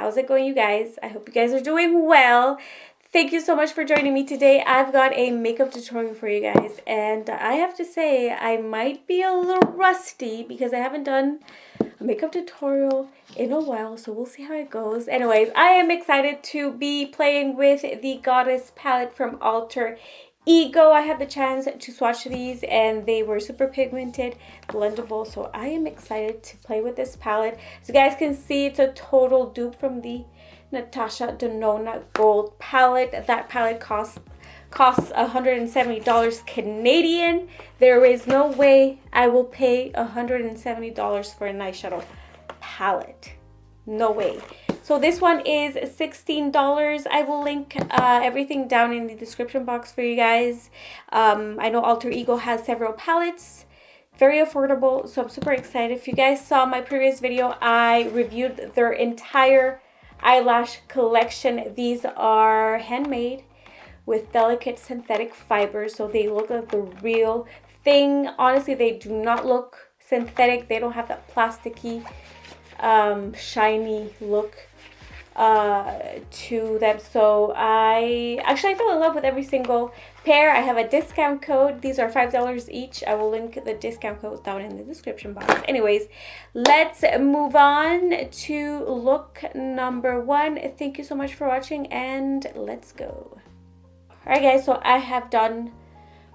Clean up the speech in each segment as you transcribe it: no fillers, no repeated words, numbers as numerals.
How's it going, you guys? I hope you guys are doing well. Thank you so much for joining me today. I've got a makeup tutorial for you guys, and I have to say I might be a little rusty because I haven't done a makeup tutorial in a while, so we'll see how it goes. Anyways, I am excited to be playing with the Goddess palette from Alter Ego. I had the chance to swatch these and they were super pigmented, blendable, so I am excited to play with this palette. As you guys can see, it's a total dupe from the Natasha Denona Gold palette. That palette costs $170 Canadian. There is no way I will pay $170 for an eyeshadow palette. No way. So this one is $16. I will link everything down in the description box for you guys. I know Alter Ego has several palettes. Very affordable, so I'm super excited. If you guys saw my previous video, I reviewed their entire eyelash collection. These are handmade with delicate synthetic fibers, so they look like the real thing. Honestly, they do not look synthetic. They don't have that plasticky, shiny look to them. So I fell in love with every single pair. I have a discount code. These are $5 each. I will link the discount code down in the description box. Anyways, let's move on to look number 1. Thank you so much for watching, and let's go. Alright guys, so I have done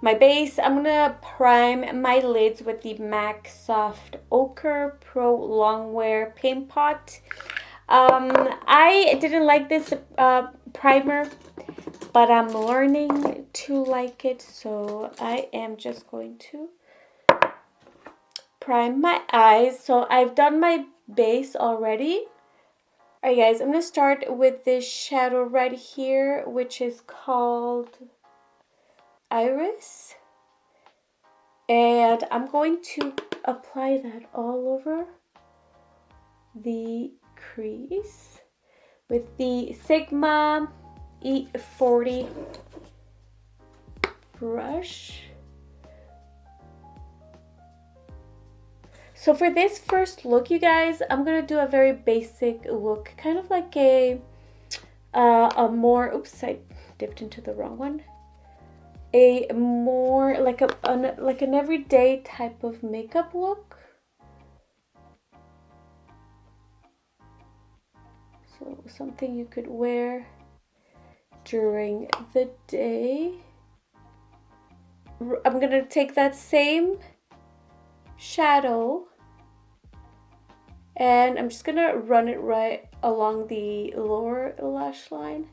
my base. I'm gonna prime my lids with the MAC Soft Ochre Pro Longwear Paint Pot. I didn't like this primer, but I'm learning to like it, so I am just going to prime my eyes. So I've done my base already. Alright guys, I'm going to start with this shadow right here, which is called Iris. And I'm going to apply that all over the crease with the Sigma E40 brush. So for this first look, you guys, I'm gonna do a very basic look, kind of like a more, oops, I dipped into the wrong one. A more like an everyday type of makeup look. So something you could wear during the day. I'm gonna take that same shadow and I'm just gonna run it right along the lower lash line,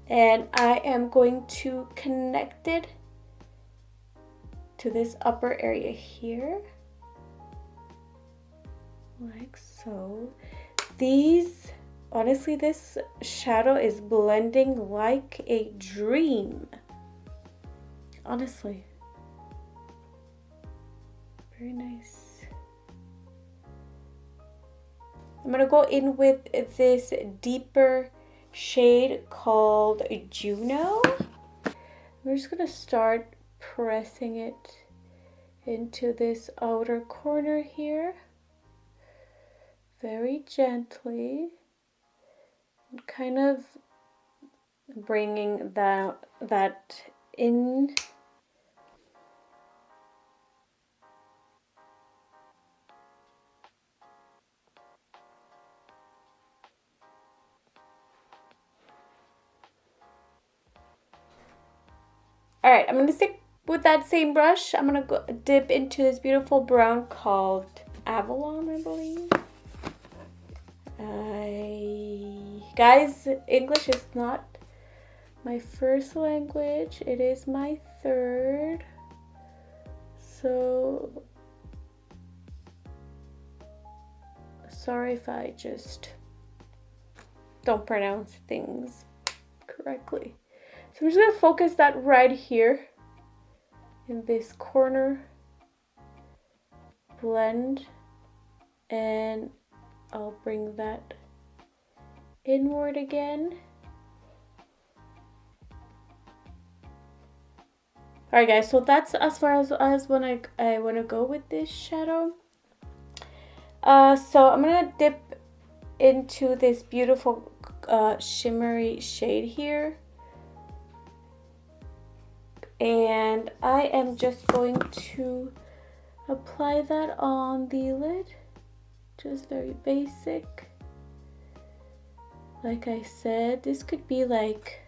and I am going to connect it to this upper area here, like so. These, honestly, this shadow is blending like a dream, honestly. Very nice. I'm gonna go in with this deeper shade called Juno. We're just gonna start pressing it into this outer corner here, very gently, and kind of bringing that in. Alright, I'm going to stick with that same brush. I'm going to go dip into this beautiful brown called Avalon, I believe. Guys, English is not my first language. It is my third. So, sorry if I just don't pronounce things correctly. So I'm just going to focus that right here in this corner, blend, and I'll bring that inward again. Alright guys, so that's as far as when I want to go with this shadow. So I'm going to dip into this beautiful shimmery shade here. And I am just going to apply that on the lid. Just very basic. Like I said, this could be like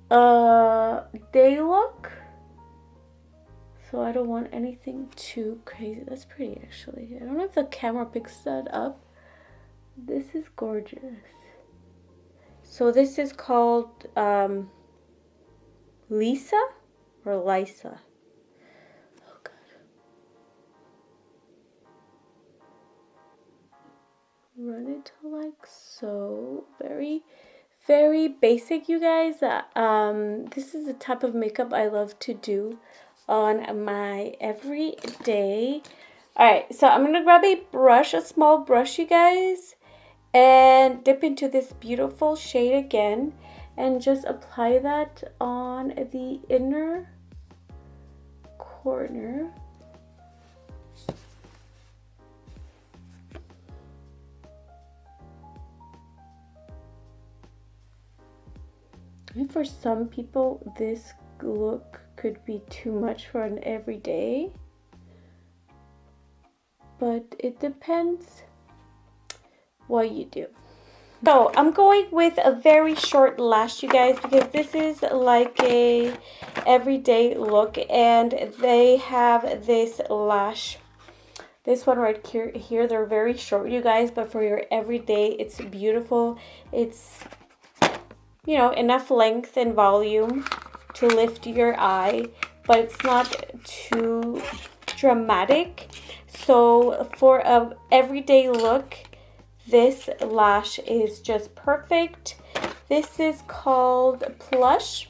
a day look. So I don't want anything too crazy. That's pretty actually. I don't know if the camera picks that up. This is gorgeous. So this is called Lisa or Lisa. Oh God. Run it like so. Very, very basic, you guys. This is the type of makeup I love to do on my everyday. Alright, so I'm gonna grab a brush, a small brush, you guys, and dip into this beautiful shade again and just apply that on the inner corner. And for some people, this look could be too much for an everyday, but it depends what you do. So I'm going with a very short lash, you guys, because this is like a everyday look, and they have this lash, this one right here, they're very short, you guys, but for your everyday, it's beautiful. It's, you know, enough length and volume to lift your eye, but it's not too dramatic. So for a everyday look, this lash is just perfect. This is called Plush.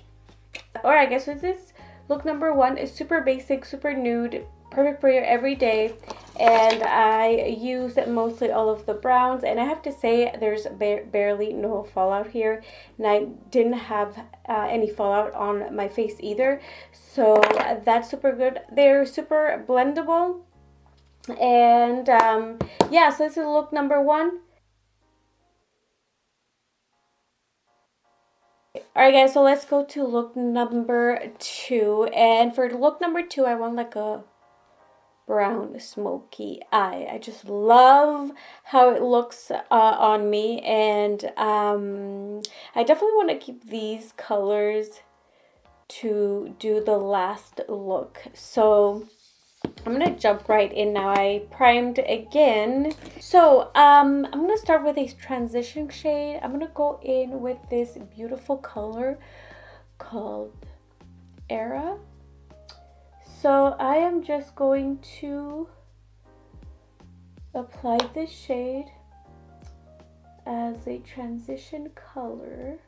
Or I guess with this look number 1 is super basic, super nude, perfect for your everyday. And I use mostly all of the browns, and I have to say there's barely no fallout here, and I didn't have any fallout on my face either, so that's super good. They're super blendable, and yeah, so this is look number 1. Alright guys, so let's go to look number 2, and for look number 2 I want like a brown smoky eye. I just love how it looks on me, and I definitely want to keep these colors to do the last look. So I'm gonna jump right in now. I primed again. So I'm gonna start with a transition shade. I'm gonna go in with this beautiful color called Era. So I am just going to apply this shade as a transition color,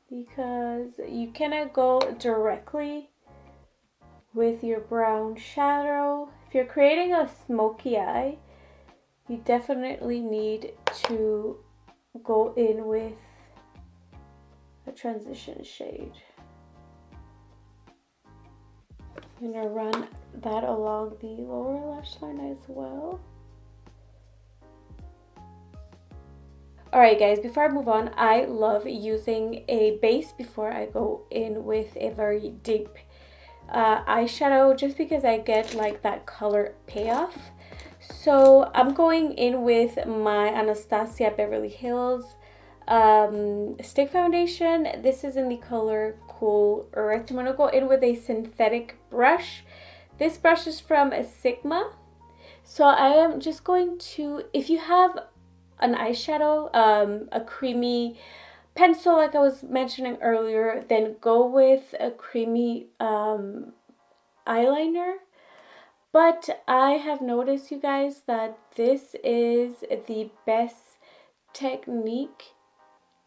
because you cannot go directly with your brown shadow. If you're creating a smoky eye, you definitely need to go in with a transition shade. I'm gonna run that along the lower lash line as well. Alright guys, before I move on, I love using a base before I go in with a very deep eyeshadow, just because I get like that color payoff. So I'm going in with my Anastasia Beverly Hills stick foundation. This is in the color Cool Earth. I'm going to go in with a synthetic brush. This brush is from Sigma. So I am just going to, if you have an eyeshadow, a creamy pencil like I was mentioning earlier, then go with a creamy eyeliner. But I have noticed, you guys, that this is the best technique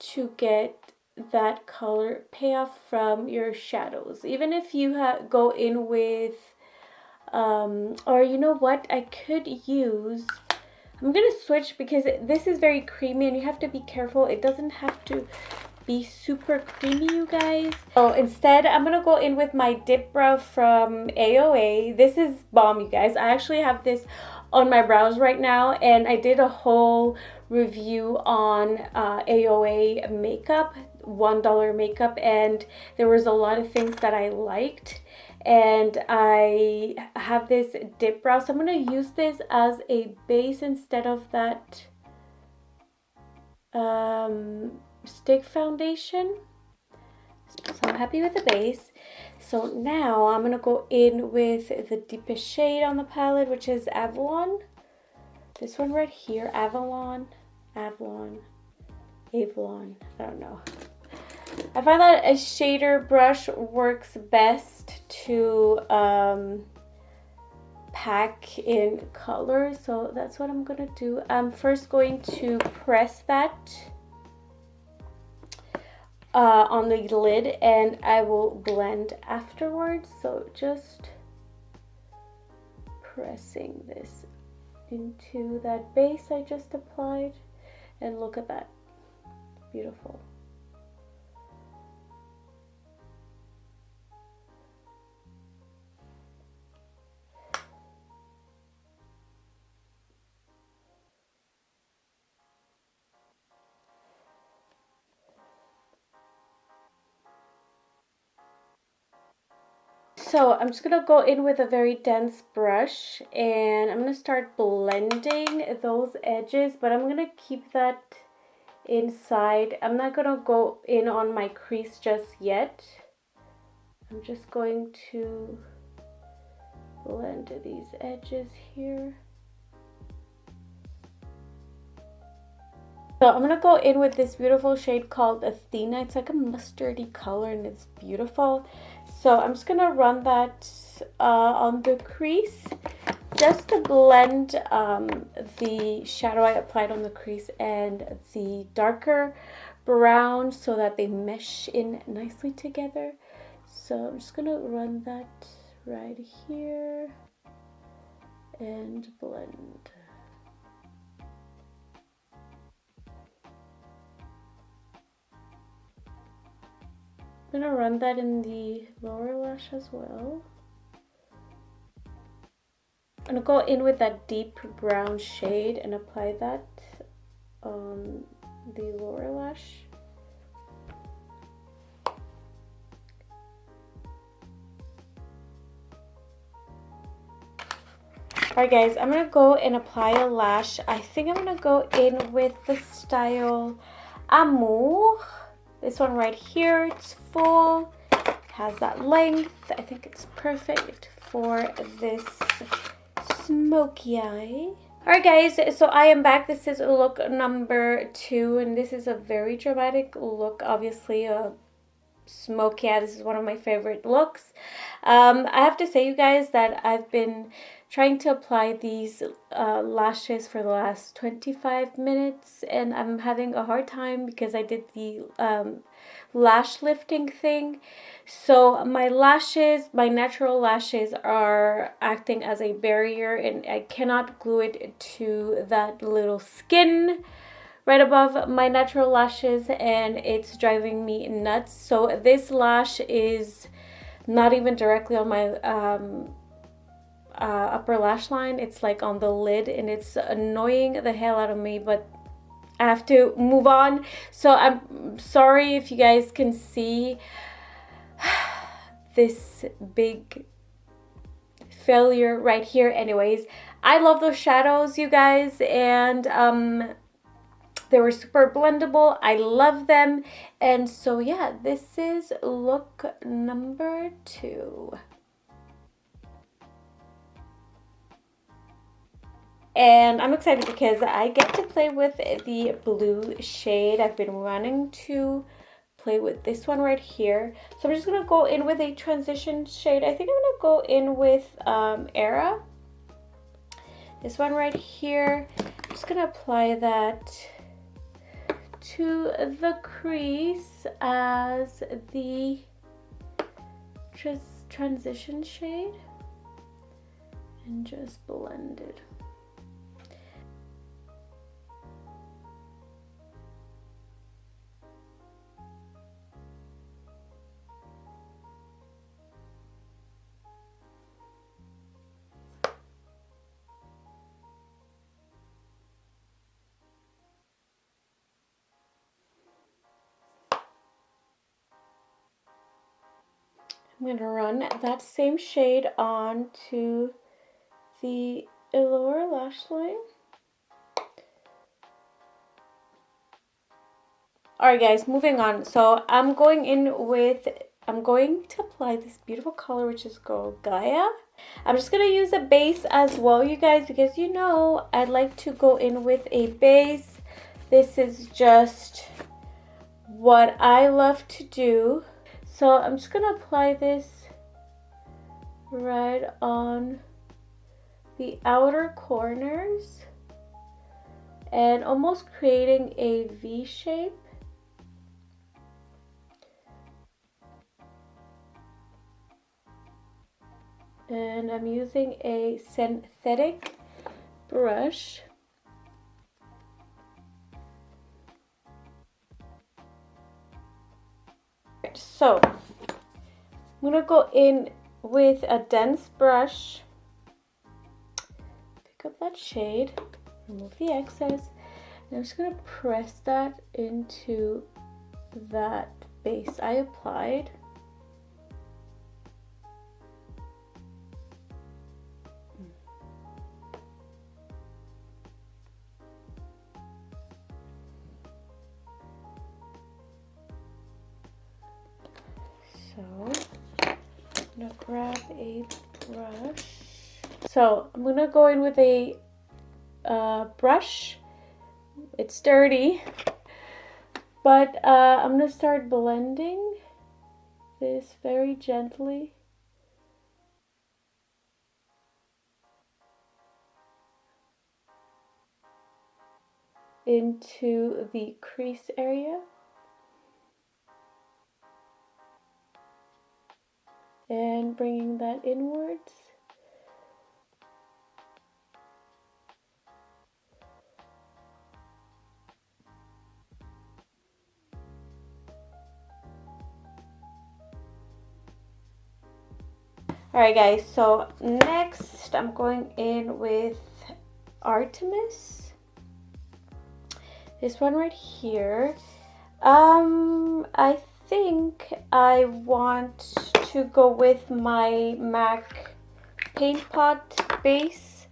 to get that color payoff from your shadows. Even if you go in with, or you know what, I could use, I'm gonna switch because this is very creamy and you have to be careful. It doesn't have to be super creamy, you guys. So instead, I'm gonna go in with my dip brow from AOA. This is bomb, you guys. I actually have this on my brows right now, and I did a whole review on AOA makeup, $1 makeup, and there was a lot of things that I liked. And I have this dip brow, so I'm going to use this as a base instead of that stick foundation. So I'm happy with the base. So now I'm going to go in with the deepest shade on the palette, which is Avalon. This one right here, Avalon, I don't know. I find that a shader brush works best to pack in color, so that's what I'm gonna do. I'm first going to press that on the lid, and I will blend afterwards. So just pressing this into that base I just applied, and look at that, beautiful. So I'm just gonna go in with a very dense brush, and I'm gonna start blending those edges, but I'm gonna keep that inside. I'm not gonna go in on my crease just yet. I'm just going to blend these edges here. So I'm gonna go in with this beautiful shade called Athena. It's like a mustardy color and it's beautiful. So I'm just gonna run that on the crease just to blend the shadow I applied on the crease and the darker brown so that they mesh in nicely together. So I'm just gonna run that right here and blend. I'm gonna run that in the lower lash as well. I'm gonna go in with that deep brown shade and apply that on the lower lash. Alright guys, I'm gonna go and apply a lash. I think I'm gonna go in with the style Amour. This one right here, it's full, has that length. I think it's perfect for this smoky eye. Alright guys, so I am back. This is look number 2, and this is a very dramatic look, obviously a smoky eye. This is one of my favorite looks. I have to say, you guys, that I've been trying to apply these lashes for the last 25 minutes, and I'm having a hard time because I did the lash lifting thing. So my lashes, my natural lashes, are acting as a barrier, and I cannot glue it to that little skin right above my natural lashes, and it's driving me nuts. So this lash is not even directly on my upper lash line. It's like on the lid, and it's annoying the hell out of me, but I have to move on. So I'm sorry if you guys can see this big failure right here. Anyways, I love those shadows, you guys, and they were super blendable. I love them. And so yeah, this is look number 2. And I'm excited because I get to play with the blue shade. I've been wanting to play with this one right here. So I'm just going to go in with a transition shade. I think I'm going to go in with Era. This one right here. I'm just going to apply that to the crease as the transition shade, and just blend it. I'm going to run that same shade onto the lower lash line. Alright guys, moving on. So I'm going to apply this beautiful color, which is called Gaia. I'm just going to use a base as well, you guys, because you know I'd like to go in with a base. This is just what I love to do. So I'm just going to apply this right on the outer corners and almost creating a V shape. And I'm using a synthetic brush. So I'm gonna go in with a dense brush, pick up that shade, remove the excess, and I'm just gonna press that into that base I applied. So I'm gonna grab a brush. So I'm gonna go in with a brush. It's dirty, but I'm gonna start blending this very gently into the crease area. And bringing that inwards. Alright guys, so next I'm going in with Artemis. This one right here. I think I want to go with my MAC Paint Pot base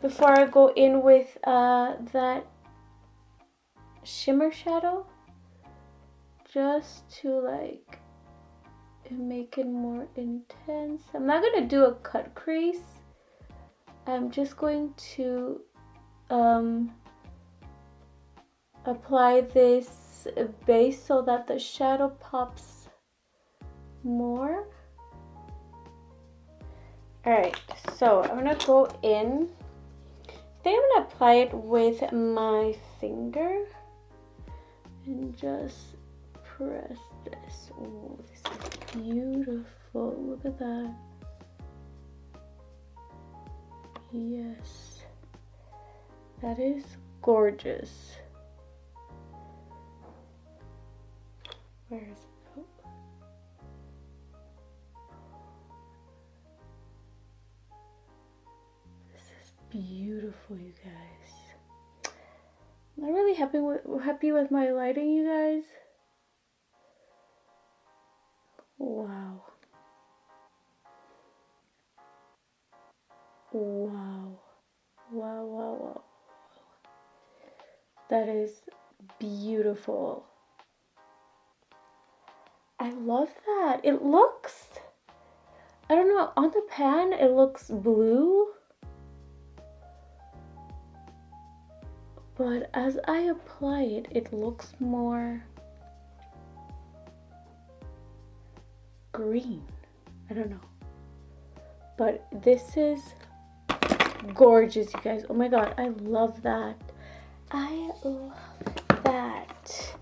before I go in with that shimmer shadow, just to like make it more intense. I'm not gonna do a cut crease. I'm just going to apply this base so that the shadow pops more. Alright, so I'm gonna go in. I think I'm gonna apply it with my finger and just press this. Oh, this is beautiful. Look at that. Yes, that is gorgeous. Where is it? Oh. This is beautiful, you guys. I'm really happy with my lighting, you guys. Wow. Wow. Wow, wow, wow. That is beautiful. I love that. It looks, I don't know, on the pan it looks blue. But as I apply it, it looks more green. I don't know. But this is gorgeous, you guys. Oh my god, I love that. I love that.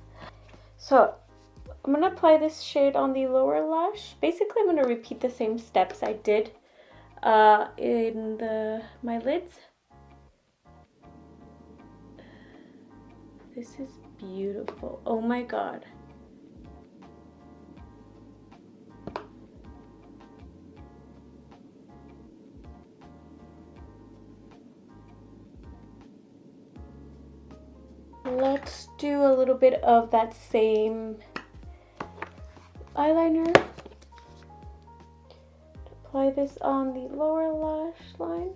So I'm gonna apply this shade on the lower lash. Basically, I'm gonna repeat the same steps I did in my lids. This is beautiful. Oh my god. Let's do a little bit of that same eyeliner. apply this on the lower lash line.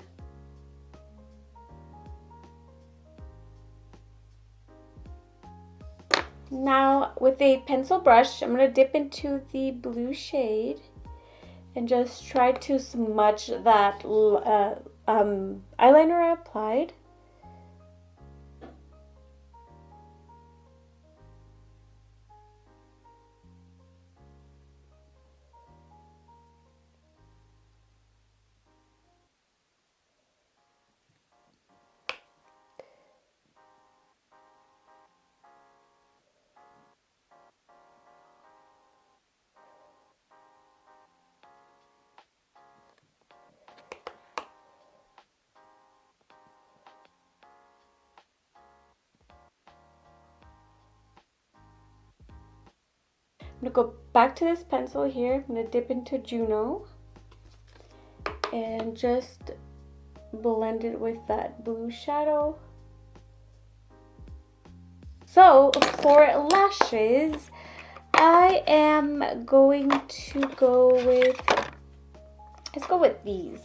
Now with a pencil brush, I'm going to dip into the blue shade and just try to smudge that eyeliner I applied. I'm going to go back to this pencil here. I'm going to dip into Juno and just blend it with that blue shadow. So for lashes, I am going to go with, let's go with these.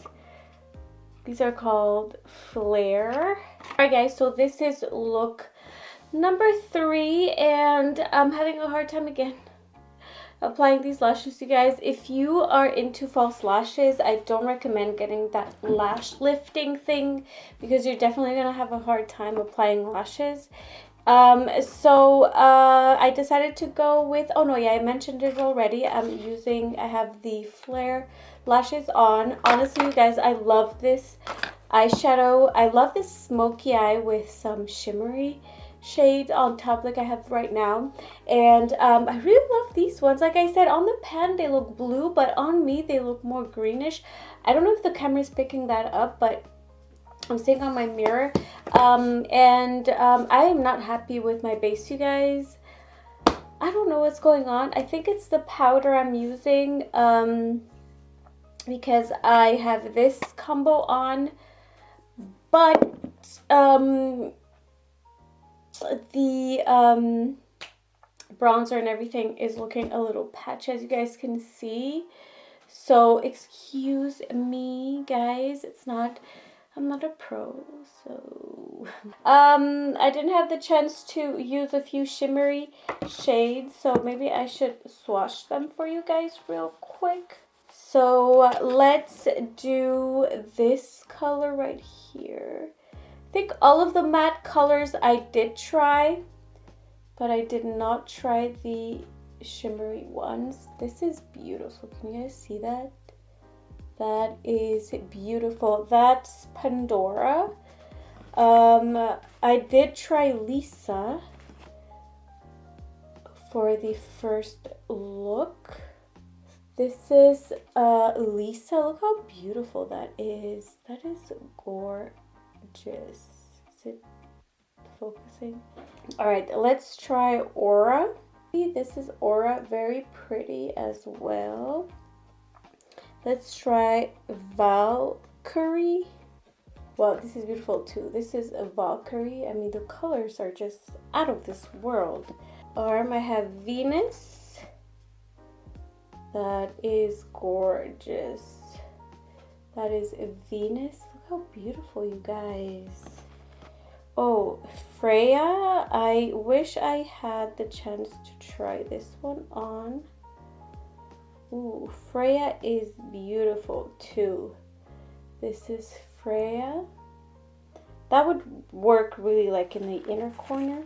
These are called Flare. Alright guys, so this is look number 3, and I'm having a hard time again applying these lashes, you guys. If you are into false lashes, I don't recommend getting that lash lifting thing because you're definitely gonna have a hard time applying lashes. I decided to go with, oh no, yeah, I mentioned it already. I have the Flare lashes on. Honestly, you guys, I love this eyeshadow. I love this smoky eye with some shimmery shade on top like I have right now, and I really love these ones. Like I said, on the pan they look blue, but on me they look more greenish. I don't know if the camera is picking that up, but I'm seeing on my mirror, I am not happy with my base, you guys. I don't know what's going on. I think it's the powder I'm using, because I have this combo on, but the bronzer and everything is looking a little patchy, as you guys can see. So excuse me, guys. I'm not a pro, so I didn't have the chance to use a few shimmery shades, so maybe I should swatch them for you guys real quick. So let's do this color right here. I think all of the matte colors I did try, but I did not try the shimmery ones. This is beautiful. Can you guys see that? That is beautiful. That's Pandora. I did try Lisa for the first look. This is Lisa. Look how beautiful that is. That is gorgeous. Is it focusing? All right, let's try Aura. This is Aura, very pretty as well. Let's try Valkyrie. Wow, this is beautiful too. This is a Valkyrie. I mean, the colors are just out of this world. Arm, I have Venus. That is gorgeous. That is Venus. Look how beautiful, you guys. Oh, Freya. I wish I had the chance to try this one on. Ooh, Freya is beautiful too. This is Freya. That would work really like in the inner corner.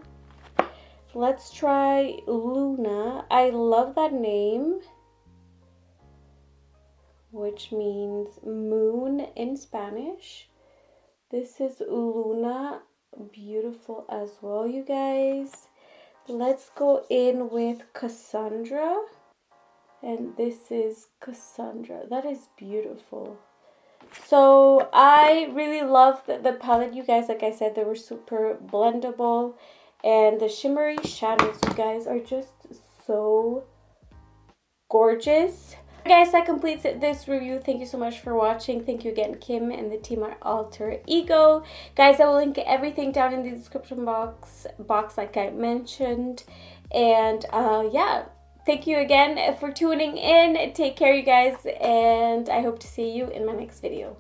Let's try Luna. I love that name, which means moon in Spanish. This is Luna. Beautiful as well, you guys. Let's go in with Cassandra. And this is Cassandra. That is beautiful. So I really love the palette, you guys. Like I said, they were super blendable. And the shimmery shadows, you guys, are just so gorgeous. Guys, that completes this review. Thank you so much for watching. Thank you again, Kim and the team at Alter Ego. Guys, I will link everything down in the description box like I mentioned. And yeah, thank you again for tuning in. Take care, you guys, and I hope to see you in my next video.